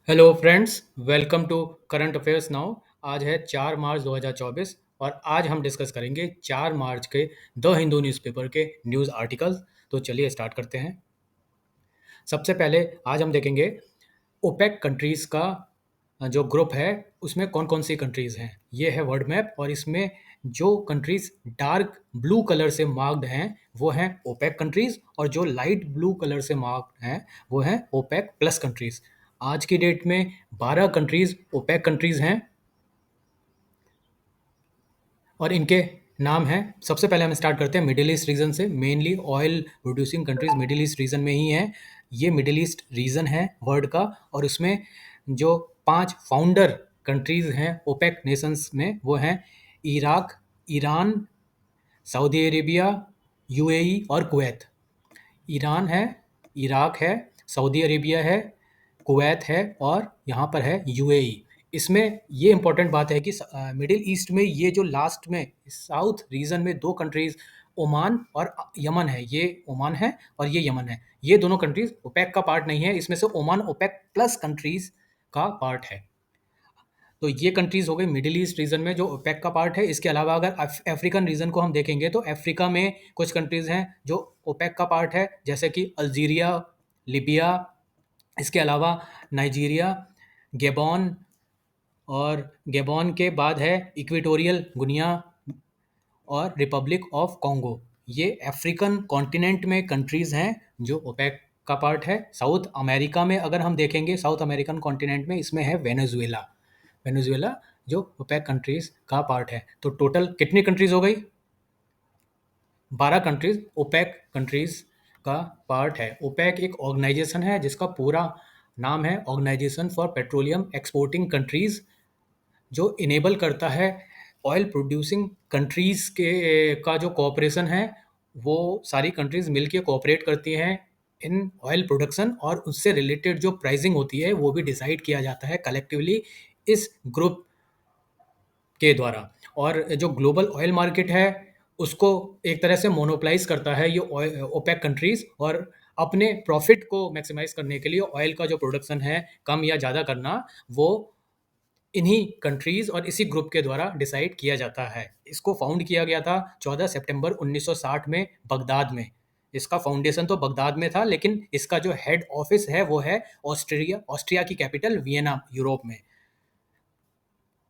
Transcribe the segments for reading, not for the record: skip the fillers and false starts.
Hello friends, welcome to current affairs now. आज है 4 मार्च 2024 और आज हम डिस्कस करेंगे 4 मार्च के द हिंदू न्यूज़पेपर के न्यूज़ आर्टिकल्स। तो चलिए स्टार्ट करते हैं। सबसे पहले आज हम देखेंगे ओपेक कंट्रीज़ का जो ग्रुप है उसमें कौन कौन सी कंट्रीज़ हैं। ये है वर्ल्ड मैप और इसमें जो कंट्रीज़ डार्क ब्लू कलर से मार्क्ड हैं वो हैं ओपेक कंट्रीज़ और जो लाइट ब्लू कलर से मार्क्ड हैं वो हैं ओपेक प्लस कंट्रीज़। आज की डेट में 12 कंट्रीज़ ओपेक कंट्रीज़ हैं और इनके नाम हैं। सबसे पहले हम स्टार्ट करते हैं मिडिल ईस्ट रीजन से। Mainly oil producing countries middle east region में ही हैं। ये मिडिल ईस्ट रीजन है वर्ल्ड का और उसमें जो 5 फाउंडर कंट्रीज हैं ओपेक नेशंस में वो हैं Iraq, Iran, Saudi Arabia, UAE और कुवैत। ईरान है, इराक है, सऊदी अरेबिया है, कुवैत है और यहाँ पर है यूएई। इसमें ये इंपॉर्टेंट बात है कि मिडिल ईस्ट में ये जो लास्ट में साउथ रीजन में दो कंट्रीज ओमान और यमन है। ये ओमान है और ये यमन है। ये दोनों कंट्रीज ओपेक का पार्ट नहीं है। इसमें से ओमान ओपेक प्लस कंट्रीज का पार्ट है। तो ये कंट्रीज हो गई मिडिल ईस्ट रीजन में जो ओपेक का पार्ट है। इसके अलावा अगर अफ्रीकन रीजन को हम देखेंगे तो अफ्रीका में कुछ कंट्रीज हैं जो ओपेक का पार्ट है, जैसे कि अल्जीरिया, लिबिया, इसके अलावा नाइजीरिया, गेबॉन और गेबॉन के बाद है इक्वेटोरियल गुनिया और रिपब्लिक ऑफ कॉन्गो। ये अफ्रीकन कॉन्टिनेंट में कंट्रीज हैं जो ओपेक का पार्ट है। साउथ अमेरिका में अगर हम देखेंगे, साउथ अमेरिकन कॉन्टिनेंट में इसमें है वेनेजुएला। वेनेजुएला जो ओपेक कंट्रीज का पार्ट है। तो टोटल कितनी कंट्रीज हो गई? 12 कंट्रीज ओपेक कंट्रीज का पार्ट है। ओपेक एक ऑर्गेनाइजेशन है जिसका पूरा नाम है organisation for petroleum exporting countries, जो इनेबल करता है ऑयल प्रोड्यूसिंग कंट्रीज के का जो कोऑपरेशन है। वो सारी कंट्रीज मिलके कोऑपरेट करती हैं इन ऑयल प्रोडक्शन और उससे रिलेटेड जो प्राइसिंग होती है वो भी डिसाइड किया जाता है कलेक्टिवली इस ग्रुप के द्वारा। और जो ग्लोबल ऑयल मार्केट है उसको एक तरह से मोनोपलाइज करता है ये ओपेक कंट्रीज, और अपने प्रॉफिट को मैक्सिमाइज करने के लिए ऑयल का जो प्रोडक्शन है कम या ज़्यादा करना वो इन्हीं कंट्रीज और इसी ग्रुप के द्वारा डिसाइड किया जाता है। इसको फाउंड किया गया था 14 सितंबर 1960 में बगदाद में। इसका फाउंडेशन तो बगदाद में था लेकिन इसका जो हेड ऑफिस है वो है ऑस्ट्रिया की कैपिटल वियना, यूरोप में।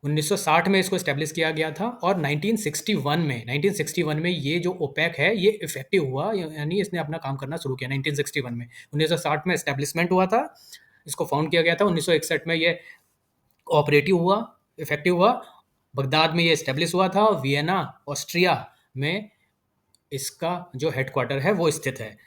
1960 में इसको स्टैब्लिश किया गया था और 1961 में ये जो ओपेक है ये इफेक्टिव हुआ, यानी इसने अपना काम करना शुरू किया 1961 में। 1960 में एस्टेब्लिशमेंट हुआ था, इसको फाउंड किया गया था। 1961 में ये ऑपरेटिव हुआ, इफेक्टिव हुआ। बगदाद में ये इस्टेब्लिश हुआ था और वियना ऑस्ट्रिया में इसका जो हेडक्वार्टर है वो स्थित है।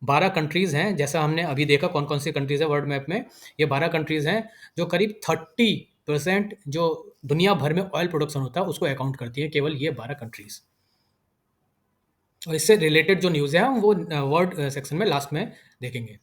12 कंट्रीज़ हैं, जैसा हमने अभी देखा कौन कौन सी कंट्रीज़ है वर्ल्ड मैप में। ये 12 कंट्रीज़ हैं जो करीब 30% जो दुनिया भर में ऑयल प्रोडक्शन होता है उसको अकाउंट करती है, केवल ये 12 कंट्रीज़। और इससे रिलेटेड जो न्यूज़ है हम वो वर्ड सेक्शन में लास्ट में देखेंगे।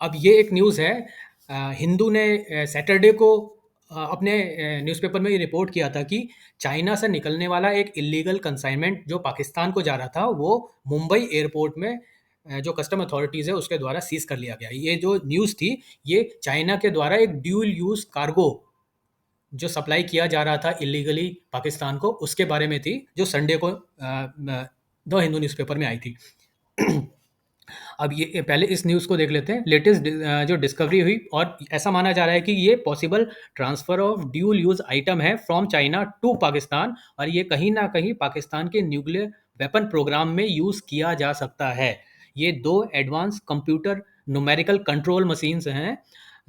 अब ये एक न्यूज़ है, हिंदू ने सैटरडे को अपने न्यूज़पेपर में ये रिपोर्ट किया था कि चाइना से निकलने वाला एक इलीगल कंसाइनमेंट जो पाकिस्तान को जा रहा था वो मुंबई एयरपोर्ट में जो कस्टम अथॉरिटीज़ है उसके द्वारा सीज कर लिया गया। ये जो न्यूज़ थी ये चाइना के द्वारा एक ड्यूल यूज़ कार्गो जो सप्लाई किया जा रहा था इलीगली पाकिस्तान को, उसके बारे में थी, जो संडे को द हिंदू न्यूज़पेपर में आई थी। अब ये पहले इस न्यूज़ को देख लेते हैं। लेटेस्ट जो डिस्कवरी हुई और ऐसा माना जा रहा है कि ये possible transfer of dual use item है फ्रॉम चाइना टू पाकिस्तान, और ये कहीं ना कहीं पाकिस्तान के न्यूक्लियर वेपन प्रोग्राम में यूज़ किया जा सकता है। ये दो advance computer numerical control machines हैं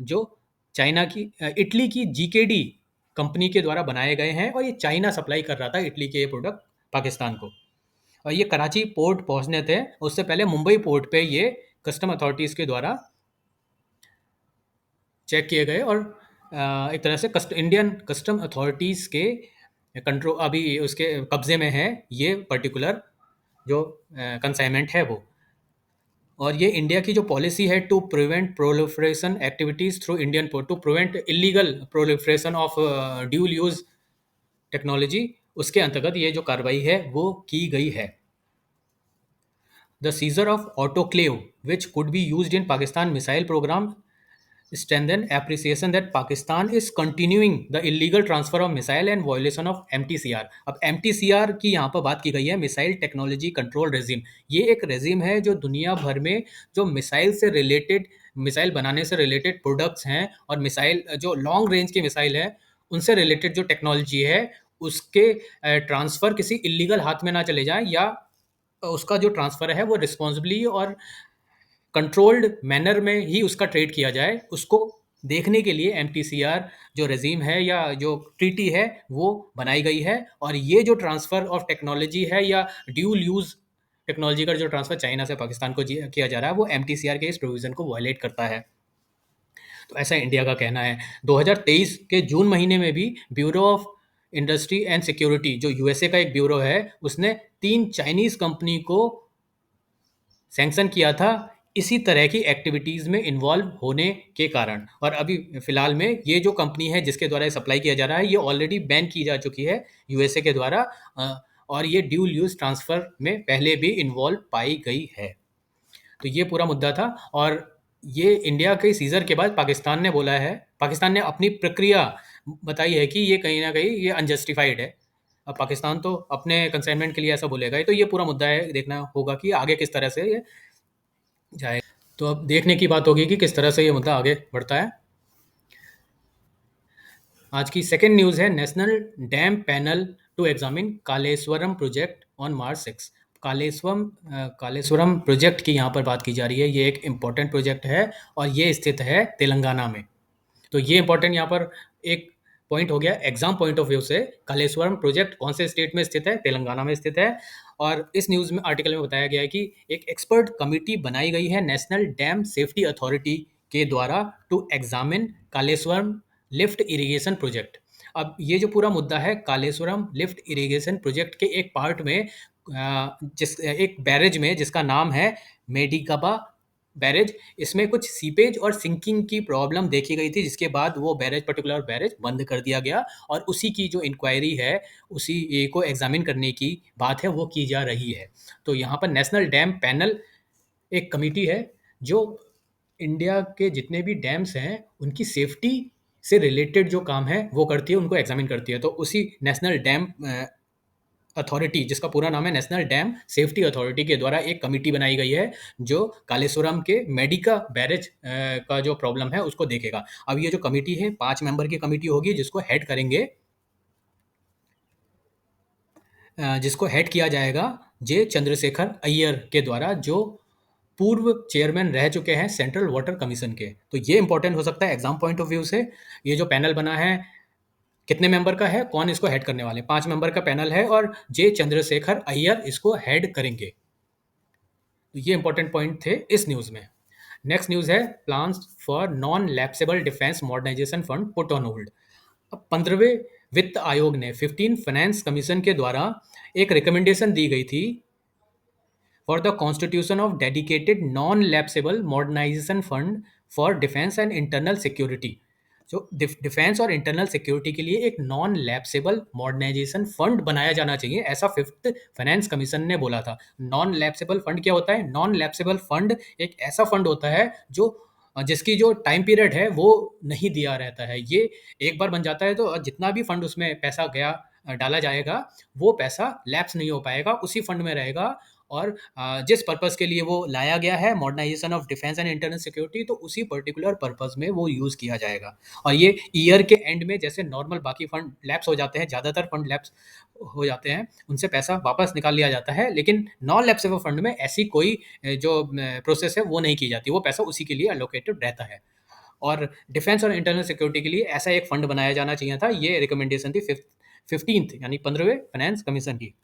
जो चाइना की इटली की जीकेडी कंपनी के द्वारा बनाए गए हैं और ये चाइना सप्लाई कर रहा था इटली के ये प्रोडक्ट पाकिस्तान को। और ये कराची पोर्ट पहुंचने थे, उससे पहले मुंबई पोर्ट पे ये कस्टम अथॉरिटीज़ के द्वारा चेक किए गए और एक तरह से इंडियन कस्टम अथॉरिटीज़ के कंट्रोल अभी उसके कब्जे में है ये पर्टिकुलर जो कंसाइनमेंट है वो। और ये इंडिया की जो पॉलिसी है to prevent proliferation activities through Indian port, to prevent illegal proliferation of dual use technology, उसके अंतर्गत ये जो कार्रवाई है वो की गई है। The seizure of autoclave, which could be used in Pakistan missile program, strengthen appreciation that Pakistan is continuing the illegal transfer of missile and violation of MTCR। अब MTCR की यहाँ पर बात की गई है, मिसाइल टेक्नोलॉजी कंट्रोल रेजिम। ये एक रेजिम है जो दुनिया भर में जो मिसाइल से रिलेटेड, मिसाइल बनाने से रिलेटेड प्रोडक्ट्स हैं और मिसाइल जो लॉन्ग रेंज की मिसाइल है उनसे रिलेटेड जो टेक्नोलॉजी है उसके ट्रांसफ़र किसी इलीगल हाथ में ना चले जाए, या उसका जो ट्रांसफ़र है वो रिस्पॉन्सिबली और कंट्रोल्ड मैनर में ही उसका ट्रेड किया जाए, उसको देखने के लिए एमटीसीआर जो रेजीम है या जो ट्रीटी है वो बनाई गई है। और ये जो ट्रांसफ़र ऑफ टेक्नोलॉजी है या ड्यूल यूज़ टेक्नोलॉजी का जो ट्रांसफ़र चाइना से पाकिस्तान को किया जा रहा है वो एमटीसीआर के इस प्रोविज़न को वायलेट करता है। तो ऐसा इंडिया का कहना है। 2023 के जून महीने में भी bureau of industry and security जो यूएसए का एक ब्यूरो है उसने 3 चाइनीज़ कंपनी को सैंक्शन किया था इसी तरह की एक्टिविटीज़ में इन्वॉल्व होने के कारण। और अभी फ़िलहाल में ये जो कंपनी है जिसके द्वारा ये सप्लाई किया जा रहा है ये ऑलरेडी बैन की जा चुकी है यूएसए के द्वारा, और ये ड्यूल यूज़ ट्रांसफ़र में पहले भी इन्वॉल्व पाई गई है। तो ये पूरा मुद्दा था। और ये इंडिया के सीज़र के बाद पाकिस्तान ने बोला है, पाकिस्तान ने अपनी प्रक्रिया बताई है कि ये कहीं ना कहीं ये अनजस्टिफाइड है। अब पाकिस्तान तो अपने कंसाइनमेंट के लिए ऐसा बोलेगा ही, तो ये पूरा मुद्दा है, देखना होगा कि आगे किस तरह से ये जाए। तो अब देखने की बात होगी कि किस तरह से ये मुद्दा आगे बढ़ता है। आज की सेकेंड न्यूज़ है, national dam panel to examine Kaleshwaram project on March 6। Kaleshwaram project की यहाँ पर बात की जा रही है। ये एक इम्पॉर्टेंट प्रोजेक्ट है और ये स्थित है तेलंगाना में। तो ये इंपॉर्टेंट यहाँ पर एक पॉइंट हो गया एग्जाम पॉइंट ऑफ व्यू से। कालेश्वरम प्रोजेक्ट कौन से स्टेट में स्थित है? तेलंगाना में स्थित है। और इस न्यूज़ में आर्टिकल में बताया गया है कि एक एक्सपर्ट कमेटी बनाई गई है नेशनल डैम सेफ्टी अथॉरिटी के द्वारा to examine Kaleshwaram lift irrigation project. अब ये जो पूरा मुद्दा है कालेश्वरम लिफ्ट इरिगेशन प्रोजेक्ट के एक पार्ट में जिस एक बैरेज में जिसका नाम है मेडिकबा बैरेज, इसमें कुछ सीपेज और सिंकिंग की प्रॉब्लम देखी गई थी जिसके बाद वो बैरेज, पर्टिकुलर बैरेज बंद कर दिया गया और उसी की जो इंक्वायरी है उसी को एग्जामिन करने की बात है वो की जा रही है। तो यहाँ पर नेशनल डैम पैनल एक कमेटी है जो इंडिया के जितने भी डैम्स हैं उनकी सेफ्टी से रिलेटेड जो काम है वो करती है, उनको एग्जामिन करती है। तो उसी नेशनल डैम अथॉरिटी जिसका पूरा नाम है नेशनल डैम सेफ्टी अथॉरिटी के द्वारा एक कमेटी बनाई गई है जो कालेश्वरम के मेडिका बैरेज का जो प्रॉब्लम है उसको देखेगा। अब ये जो कमेटी है 5 मेंबर की कमेटी होगी जिसको हेड किया जाएगा जे चंद्रशेखर अय्यर के द्वारा, जो पूर्व चेयरमैन रह चुके हैं सेंट्रल वाटर कमीशन के। तो ये इंपॉर्टेंट हो सकता है एग्जाम पॉइंट ऑफ व्यू से। ये जो पैनल बना है कितने मेंबर का है, कौन इसको हेड करने वाले? 5 मेंबर का पैनल है और जे चंद्रशेखर अय्यर इसको हेड करेंगे। तो ये इंपॉर्टेंट पॉइंट थे इस न्यूज़ में। नेक्स्ट न्यूज़ है, plans for non lapsable defence modernisation fund put on hold. अब 15वें वित्त आयोग ने 15 फाइनेंस कमीशन के द्वारा एक रिकमेंडेशन दी गई थी for the constitution of dedicated non lapsable modernisation fund for defence and internal security. जो डिफेंस और इंटरनल सिक्योरिटी के लिए एक नॉन लैप्सेबल मॉडर्नाइजेशन फंड बनाया जाना चाहिए, ऐसा फिफ्थ फाइनेंस कमीशन ने बोला था। नॉन लैप्सेबल फंड क्या होता है? नॉन लैप्सेबल फंड एक ऐसा फंड होता है जो जिसकी जो टाइम पीरियड है वो नहीं दिया रहता है। ये एक बार बन जाता है तो जितना भी फंड उसमें पैसा गया डाला जाएगा वो पैसा लैप्स नहीं हो पाएगा, उसी फंड में रहेगा। और जिस पर्पस के लिए वो लाया गया है, modernisation of defence and internal security, तो उसी पर्टिकुलर पर्पस में वो यूज़ किया जाएगा। और ये ईयर के एंड में जैसे नॉर्मल बाकी फंड लैप्स हो जाते हैं, ज़्यादातर फंड लैप्स हो जाते हैं, उनसे पैसा वापस निकाल लिया जाता है, लेकिन नॉन लैप्सेबल फंड में ऐसी कोई जो प्रोसेस है वो नहीं की जाती, वो पैसा उसी के लिए एलोकेटेड रहता है। और डिफेंस और इंटरनल सिक्योरिटी के लिए ऐसा एक फंड बनाया जाना चाहिए था। ये रिकमेंडेशन थी 15th यानी 15वें फाइनेंस कमीशन की।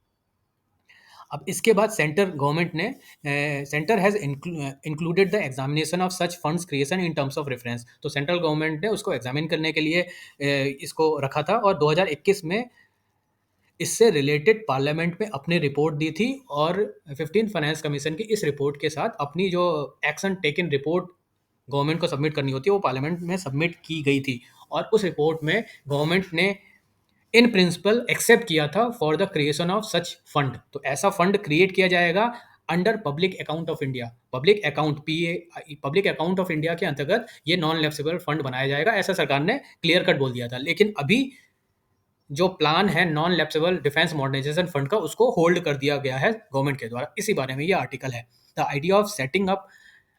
अब इसके बाद सेंटर गवर्नमेंट ने centre has included the examination of such funds creation in terms of reference. तो सेंट्रल गवर्नमेंट ने उसको एग्जामिन करने के लिए इसको रखा था और 2021 में इससे रिलेटेड पार्लियामेंट में अपनी रिपोर्ट दी थी। और 15 फाइनेंस कमीशन की इस रिपोर्ट के साथ अपनी जो एक्शन टेकन रिपोर्ट गवर्नमेंट को सबमिट करनी होती है वो पार्लियामेंट में सबमिट की गई थी। और उस रिपोर्ट में गवर्नमेंट ने इन प्रिंसिपल एक्सेप्ट किया था for the creation of such fund. तो ऐसा फंड क्रिएट किया जाएगा under public account of India, public account public account of India के अंतर्गत ये नॉन लैप्सेबल फंड बनाया जाएगा, ऐसा सरकार ने क्लियर कट बोल दिया था। लेकिन अभी जो प्लान है non lapsable defence modernisation fund का, उसको होल्ड कर दिया गया है गवर्नमेंट के द्वारा। इसी बारे में ये आर्टिकल है, the idea of setting up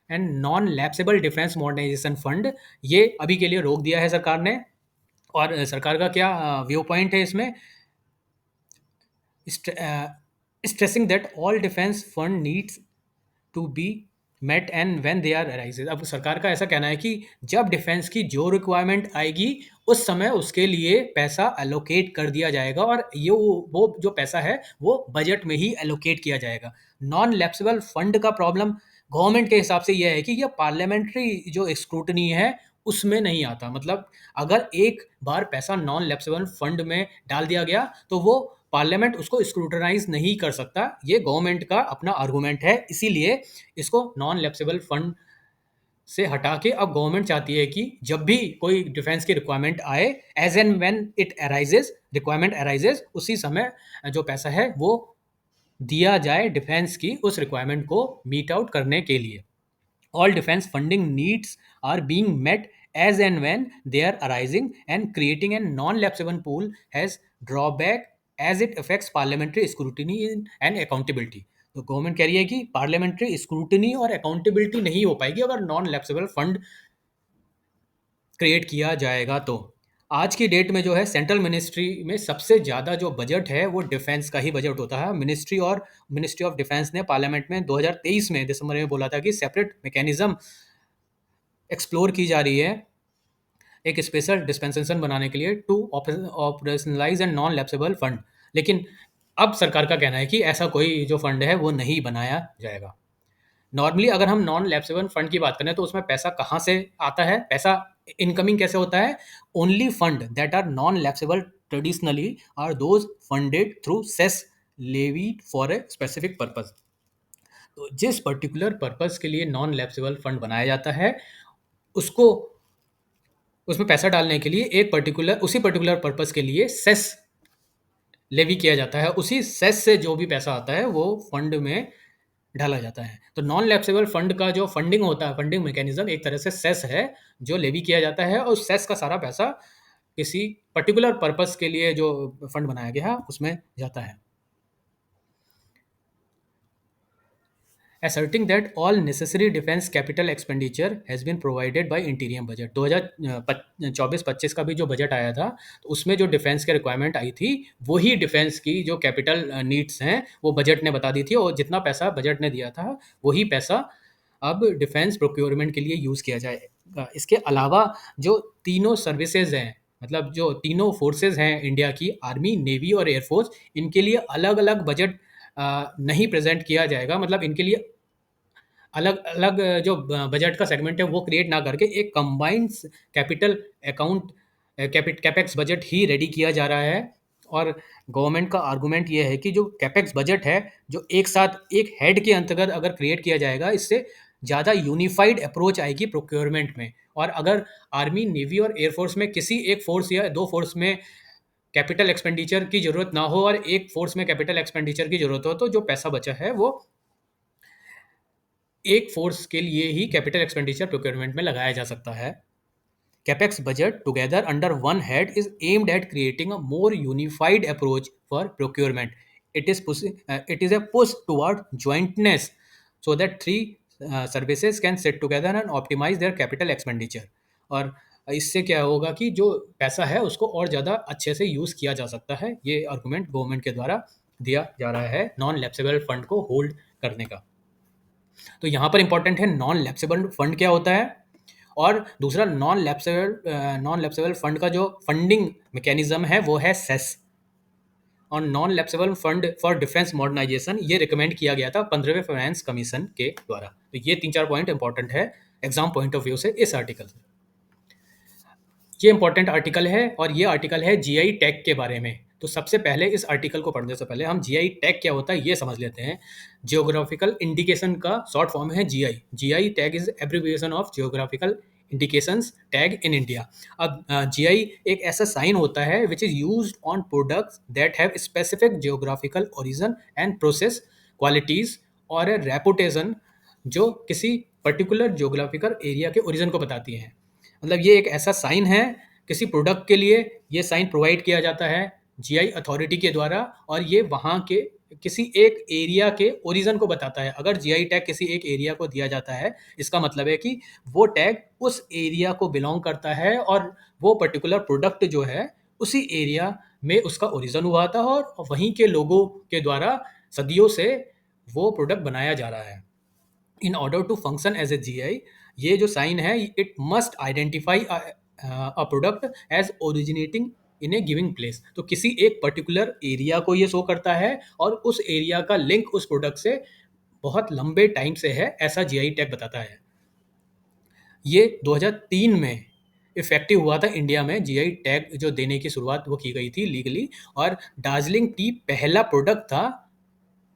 and non lapsable defence modernisation fund, ये अभी के लिए रोक दिया है सरकार ने। और सरकार का क्या व्यू पॉइंट है इसमें, stressing that all defence fund needs to be met and when they are arises. अब सरकार का ऐसा कहना है कि जब डिफेंस की जो रिक्वायरमेंट आएगी उस समय उसके लिए पैसा एलोकेट कर दिया जाएगा, और ये वो जो पैसा है वो बजट में ही एलोकेट किया जाएगा। नॉन लैप्सेबल फंड का प्रॉब्लम गवर्नमेंट के हिसाब से यह है कि यह पार्लियामेंट्री जो स्क्रूटनी है उसमें नहीं आता। मतलब अगर एक बार पैसा नॉन लैप्सेबल फंड में डाल दिया गया तो वो पार्लियामेंट उसको स्क्रूटनाइज नहीं कर सकता। ये गवर्नमेंट का अपना आर्गूमेंट है, इसीलिए इसको नॉन लैप्सेबल फंड से हटा के अब गवर्नमेंट चाहती है कि जब भी कोई डिफेंस की रिक्वायरमेंट आए, as and when it arises, requirement arises, उसी समय जो पैसा है वो दिया जाए डिफेंस की उस रिक्वायरमेंट को मीट आउट करने के लिए। All defense funding needs are being met as and when they are arising, and creating a non-lapsable pool has drawback as it affects parliamentary scrutiny and accountability। तो government कह रही है कि parliamentary scrutiny और accountability नहीं हो पाएगी अगर नॉन लैप्सेबल फंड क्रिएट किया जाएगा। तो आज की डेट में जो है सेंट्रल मिनिस्ट्री में सबसे ज़्यादा जो बजट है वो डिफेंस का ही बजट होता है। मिनिस्ट्री ऑफ डिफेंस ने पार्लियामेंट में 2023 में दिसंबर में बोला था कि सेपरेट मैकेनिज्म एक्सप्लोर की जा रही है एक स्पेशल डिस्पेंसेशन बनाने के लिए to operationalise and non lapsable fund. लेकिन अब सरकार का कहना है कि ऐसा कोई जो फंड है वो नहीं बनाया जाएगा। नॉर्मली अगर हम नॉन लैप्सेबल फंड की बात करें तो उसमें पैसा कहाँ से आता है, पैसा इनकमिंग कैसे होता है? Only fund that are non lapsable traditionally are those funded through cess levied for a specific purpose. तो जिस पर्टिकुलर पर्पज के लिए नॉन लैप्सेबल फंड बनाया जाता है उसको उसमें पैसा डालने के लिए उसी पर्टिकुलर पर्पज के लिए सेस लेवी किया जाता है। उसी सेस से जो भी पैसा आता है वो फंड में ढाला जाता है। तो नॉन लैप्सेबल फंड का जो फंडिंग होता है, फंडिंग मैकेनिज्म एक तरह से सेस है जो लेवी किया जाता है, और सेस का सारा पैसा किसी पर्टिकुलर पर्पस के लिए जो फंड बनाया गया है उसमें जाता है। asserting that all necessary defense capital expenditure has been provided by इंटीरियम budget. 2024-25 का भी जो बजट आया था तो उसमें जो डिफेंस के रिक्वायरमेंट आई थी वही डिफेंस की जो कैपिटल नीड्स हैं वो बजट ने बता दी थी, और जितना पैसा बजट ने दिया था वही पैसा अब डिफेंस प्रोक्योरमेंट के लिए यूज़ किया जाएगा। इसके अलावा जो तीनों सर्विसेज हैं, मतलब जो तीनों फोर्सेज हैं इंडिया की, आर्मी, नेवी और एयरफोर्स, इनके लिए अलग अलग बजट नहीं प्रेजेंट किया जाएगा। मतलब इनके लिए अलग अलग जो बजट का सेगमेंट है वो क्रिएट ना करके एक combined capital account capex budget ही रेडी किया जा रहा है। और गवर्नमेंट का आर्गूमेंट ये है कि जो कैपेक्स बजट है जो एक साथ एक हेड के अंतर्गत अगर क्रिएट किया जाएगा इससे ज़्यादा यूनिफाइड अप्रोच आएगी प्रोक्योरमेंट में। और अगर आर्मी, नेवी और एयरफोर्स में किसी एक फोर्स या दो फोर्स में कैपिटल एक्सपेंडिचर की ज़रूरत ना हो और एक फोर्स में कैपिटल एक्सपेंडिचर की ज़रूरत हो, तो जो पैसा बचा है वो एक फोर्स के लिए ही कैपिटल एक्सपेंडिचर प्रोक्योरमेंट में लगाया जा सकता है। Capex budget together under one head is aimed at creating a more unified approach for procurement. It is a push toward jointness so that three services can sit together and optimize their capital expenditure। और इससे क्या होगा कि जो पैसा है उसको और ज़्यादा अच्छे से यूज़ किया जा सकता है। ये आर्गूमेंट गवर्नमेंट के द्वारा दिया जा रहा है नॉन लैप्सेबल फंड को होल्ड करने का। तो यहाँ पर इंपॉर्टेंट है नॉन लैप्सेबल फंड क्या होता है, और दूसरा नॉन लैप्सेबल फंड का जो फंडिंग मैकेनिज्म है वो है सेस। और non lapsable fund for defence modernisation ये रिकमेंड किया गया था 15वें फाइनेंस कमीशन के द्वारा। तो ये 3-4 पॉइंट इंपॉर्टेंट है एग्जाम पॉइंट ऑफ व्यू से इस आर्टिकल से। ये इंपॉर्टेंट आर्टिकल है और ये आर्टिकल है जीआई टैग के बारे में। तो सबसे पहले इस आर्टिकल को पढ़ने से पहले हम जीआई टैग क्या होता है ये समझ लेते हैं। जियोग्राफिकल इंडिकेशन का शॉर्ट फॉर्म है GI. GI tag is abbreviation of geographical indications tag in India. अब जीआई एक ऐसा साइन होता है which is used on products that have specific geographical origin and process qualities और ए रेपुटेशन जो किसी पर्टिकुलर ज्योग्राफिकल एरिया के ओरिजिन को बताती हैं। मतलब ये एक ऐसा साइन है, किसी प्रोडक्ट के लिए ये साइन प्रोवाइड किया जाता है जीआई अथॉरिटी के द्वारा, और ये वहाँ के किसी एक एरिया के ओरिजिन को बताता है। अगर जीआई टैग किसी एक एरिया को दिया जाता है, इसका मतलब है कि वो टैग उस एरिया को बिलोंग करता है और वो पर्टिकुलर प्रोडक्ट जो है उसी एरिया में उसका ओरिजिन हुआ था और वहीं के लोगों के द्वारा सदियों से वो प्रोडक्ट बनाया जा रहा है। In order to function as a GI, ये जो साइन है it must identify a product as originating in a giving place. तो किसी एक पर्टिकुलर एरिया को ये शो करता है और उस एरिया का लिंक उस प्रोडक्ट से बहुत लंबे टाइम से है, ऐसा जीआई टैग बताता है। ये 2003 में इफेक्टिव हुआ था इंडिया में, जीआई टैग जो देने की शुरुआत वो की गई थी लीगली, और दार्जिलिंग टी पहला प्रोडक्ट था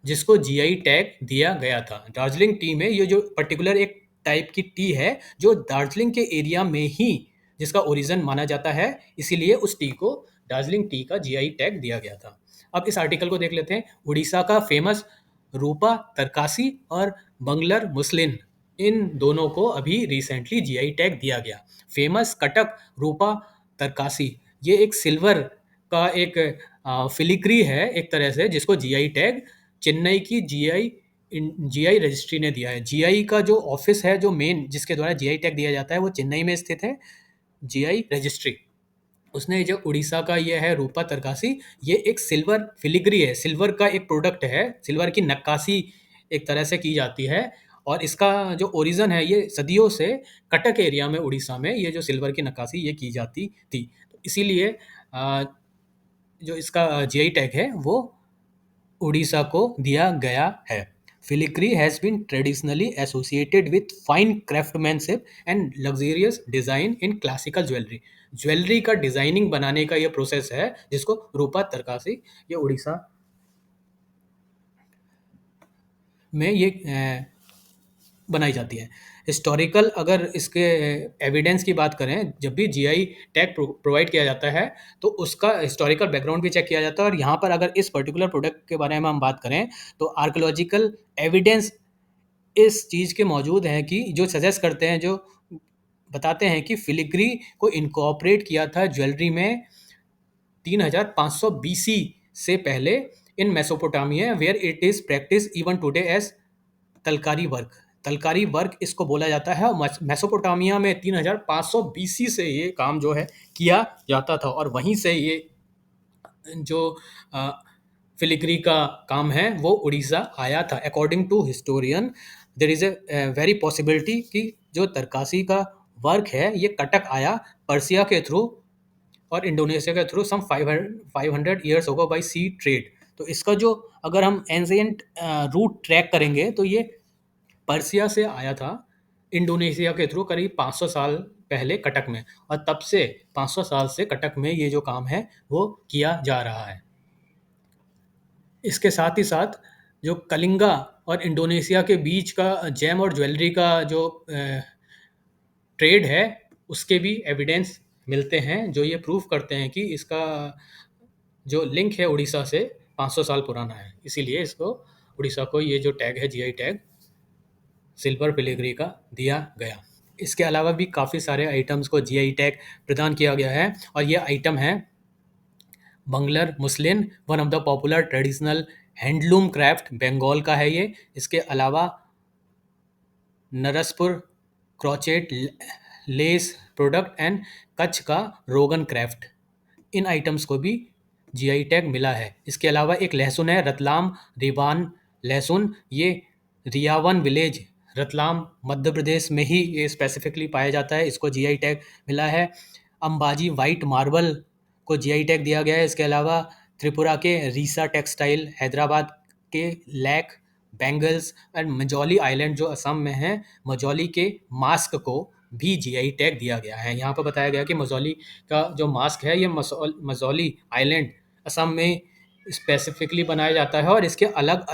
जिसको जीआई टैग दिया गया था। दार्जिलिंग टी में ये जो पर्टिकुलर एक टाइप की टी है जो दार्जिलिंग के एरिया में ही जिसका ओरिजिन माना जाता है, इसीलिए उस टी को दार्जिलिंग टी का जीआई टैग दिया गया था। अब इस आर्टिकल को देख लेते हैं। उड़ीसा का फेमस रूपा तरकासी और बंगलर मुस्लिन, इन दोनों को अभी रिसेंटली जीआई टैग दिया गया। फेमस कटक रूपा तरकासी, ये एक सिल्वर का एक फिलिग्री है एक तरह से, जिसको जीआई टैग चेन्नई की जीआई रजिस्ट्री ने दिया है। जीआई का जो ऑफिस है, जो मेन जिसके द्वारा जीआई टैग दिया जाता है, वो चेन्नई में स्थित है, जीआई रजिस्ट्री। उसने जो उड़ीसा का ये है रूपा तरकासी, ये एक सिल्वर फिलिग्री है, सिल्वर का एक प्रोडक्ट है, सिल्वर की नक्काशी एक तरह से की जाती है, और इसका जो ओरिजिन है ये सदियों से कटक एरिया में उड़ीसा में ये जो सिल्वर की नक्काशी ये की जाती थी। तो इसीलिए अ, जो इसका जीआई टैग है वो उड़ीसा को दिया गया है। Filigree has been traditionally associated with fine craftsmanship and luxurious design in classical jewelry। Jewellery का डिजाइनिंग बनाने का ये प्रोसेस है जिसको रूपा तरकासी ये उड़ीसा में ये बनाई जाती है। हिस्टोरिकल अगर इसके एविडेंस की बात करें, जब भी जीआई टैग प्रोवाइड किया जाता है तो उसका हिस्टोरिकल बैकग्राउंड भी चेक किया जाता है, और यहाँ पर अगर इस पर्टिकुलर प्रोडक्ट के बारे में हम बात करें तो आर्कियोलॉजिकल एविडेंस इस चीज़ के मौजूद हैं कि जो सजेस्ट करते हैं, जो बताते हैं कि फिलिग्री को इनकॉर्पोरेट किया था ज्वेलरी में 3500 बीसी से पहले in Mesopotamia, where it is practice even today as talkari work. Talkari work इसको बोला जाता है, और मेसोपोटामिया में 3500 बीसी से ये काम जो है किया जाता था, और वहीं से ये जो फिलिग्री का काम है वो उड़ीसा आया था। According to historian there is a very possibility कि जो तरकासी का वर्क है ये कटक आया पर्सिया के थ्रू और इंडोनेशिया के थ्रू सम 500 ईयर्स होगा बाई सी ट्रेड। तो इसका जो अगर हम एंशिएंट रूट ट्रैक करेंगे तो ये पर्सिया से आया था इंडोनेशिया के थ्रू करीब 500 साल पहले कटक में, और तब से 500 साल से कटक में ये जो काम है वो किया जा रहा है। इसके साथ ही साथ जो कलिंगा और इंडोनेशिया के बीच का जेम और ज्वेलरी का जो ट्रेड है उसके भी एविडेंस मिलते हैं जो ये प्रूफ करते हैं कि इसका जो लिंक है उड़ीसा से 500 साल पुराना है। इसीलिए इसको उड़ीसा को ये जो टैग है जीआई टैग सिल्वर फिलिग्री का दिया गया। इसके अलावा भी काफ़ी सारे आइटम्स को जीआई टैग प्रदान किया गया है, और ये आइटम है Bengal muslin, one of the popular traditional handloom craft, Bengal का है ये। इसके अलावा Narsapur crochet lace product and Kutch का रोगन क्राफ्ट, इन आइटम्स को भी जीआई टैग मिला है। इसके अलावा एक लहसुन है रतलाम रिवान लहसुन, ये रियावन विलेज रतलाम मध्य प्रदेश में ही ये स्पेसिफिकली पाया जाता है, इसको जीआई टैग मिला है। अंबाजी वाइट मार्बल को जीआई टैग दिया गया है। इसके अलावा त्रिपुरा के रीसा टेक्सटाइल, हैदराबाद के lack bangles and Majauli island जो असम में है, मजौली के मास्क को भी जीआई टैग दिया गया है। यहाँ पर बताया गया कि मजौली का जो मास्क है ये मजौली आइलैंड असम में स्पेसिफिकली बनाया जाता है, और इसके अलग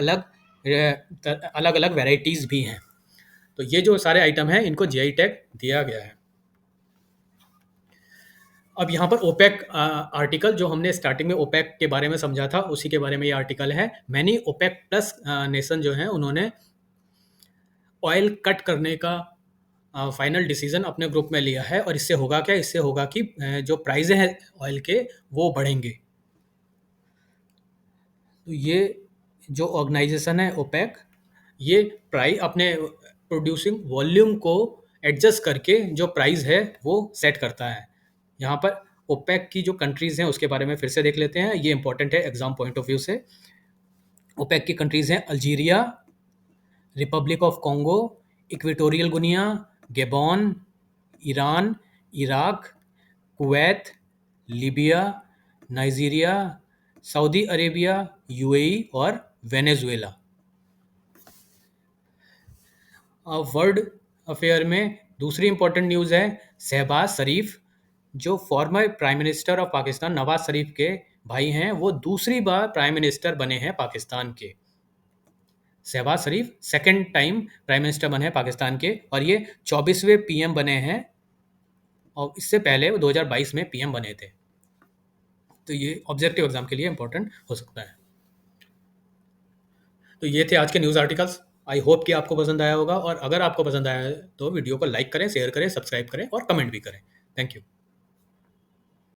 अलग वेराइटीज़ भी हैं। तो ये जो सारे आइटम हैं इनको जीआई टैग दिया गया है। अब यहाँ पर ओपेक आर्टिकल जो हमने स्टार्टिंग में ओपेक के बारे में समझा था उसी के बारे में ये आर्टिकल है। मैनी ओपेक प्लस नेशन जो हैं उन्होंने ऑयल कट करने का फाइनल डिसीजन अपने ग्रुप में लिया है, और इससे होगा क्या, इससे होगा कि जो प्राइस हैं ऑयल के वो बढ़ेंगे। तो ये जो ऑर्गेनाइजेशन है ओपेक, ये प्राइस अपने प्रोड्यूसिंग वॉल्यूम को एडजस्ट करके जो प्राइस है वो सेट करता है। यहाँ पर ओपेक की जो कंट्रीज हैं उसके बारे में फिर से देख लेते हैं, ये इंपॉर्टेंट है एग्जाम पॉइंट ऑफ व्यू से। ओपेक की कंट्रीज हैं Algeria, republic of Congo, Equatorial Guinea, Gabon, Iran, Iraq, Kuwait, Libya, Nigeria, Saudi Arabia, UAE और वेनेजुएला। वर्ल्ड अफेयर में दूसरी इंपॉर्टेंट न्यूज़ है शहबाज शरीफ, जो former prime minister of Pakistan Nawaz Sharif के भाई हैं, वो दूसरी बार प्राइम मिनिस्टर बने हैं पाकिस्तान के। शहबाज शरीफ सेकंड टाइम प्राइम मिनिस्टर बने हैं पाकिस्तान के, और ये 24वें पीएम बने हैं, और इससे पहले वो 2022 में पीएम बने थे। तो ये ऑब्जेक्टिव एग्जाम के लिए इंपॉर्टेंट हो सकता है। तो ये थे आज के न्यूज़ आर्टिकल्स। आई होप कि आपको पसंद आया होगा, और अगर आपको पसंद आया है तो वीडियो को लाइक करें, शेयर करें, सब्सक्राइब करें और कमेंट भी करें। Thank you.